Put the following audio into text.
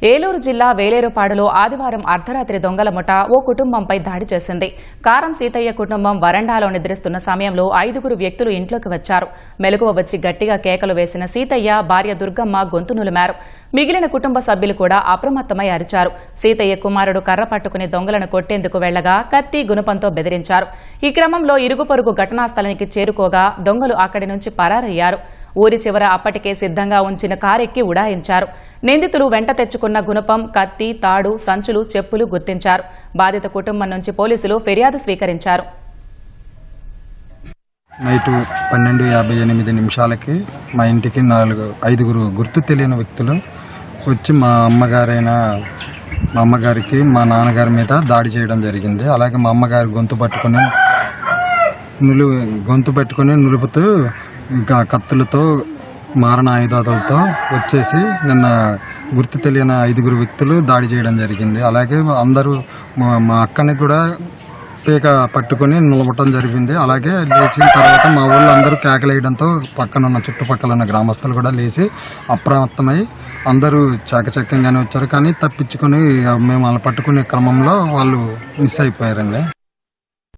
ఏలూరు జిల్లా వేలేరుపాడులో ఆదివారం అర్ధరాత్రి దొంగల ముఠ ఓ కుటుంబంపై దాడి చేసింది. కారం సీతయ్య కుటుంబం వరండాలో నిద్రిస్తున్న సమయంలో 5గురు వ్యక్తులు ఇంట్లోకి వచ్చారు. మెలకువ వచ్చి గట్టిగా కేకలు వేసిన సీతయ్య భార్య దుర్గమ్మ గొంతు నులిమారు. మిగిలిన కుటుంబ సభ్యులు కూడా అప్రమత్తమై అరిచారు. సీతయ్య కుమారుడు కర్ర పట్టుకుని దొంగలను కొట్టేందుకు వెళ్లగా కత్తి గుణపంతో బెదిరించారు. ఈ క్రమంలో ఇరుగు పొరుగు ఘటనా స్థలానికి చేరుకోగా దొంగలు అక్కడి నుంచి పరారయ్యారు. ఊరి చివర అప్పటికే సిద్ధంగా ఉంచిన కారెక్కి ఉడాయించారు. నిందితులు వెంట తెచ్చుకున్న గుణపం, కత్తి, తాడు, సంచులు, చెప్పులు గుర్తించారు. బాధిత కుటుంబం నుంచి పోలీసులు ఫిర్యాదు స్వీకరించారు. నైట్ 12:58 మా ఇంటికి 5గురు గుర్తు తెలియని వ్యక్తులు వచ్చి మా అమ్మగారికి మా నాన్నగారి మీద దాడి చేయడం జరిగింది. అలాగే మా అమ్మగారి గొంతు పట్టుకొని నులుపుతూ ఇంకా కత్తులతో మారణ ఆయుధాలతో వచ్చేసి నిన్న గుర్తు తెలియని 5గురు వ్యక్తులు దాడి చేయడం జరిగింది. అలాగే అందరూ మా అక్కని కూడా పీక పట్టుకొని నిలబడటం జరిగింది. అలాగే లేచిన తర్వాత మా ఊళ్ళో అందరూ కేకలేయడంతో పక్కనున్న చుట్టుపక్కల ఉన్న గ్రామస్తులు కూడా లేచి అప్రమత్తమై అందరూ చాకచక్యంగానే వచ్చారు. కానీ తప్పించుకొని మేము వాళ్ళని పట్టుకునే క్రమంలో వాళ్ళు మిస్ అయిపోయారండి.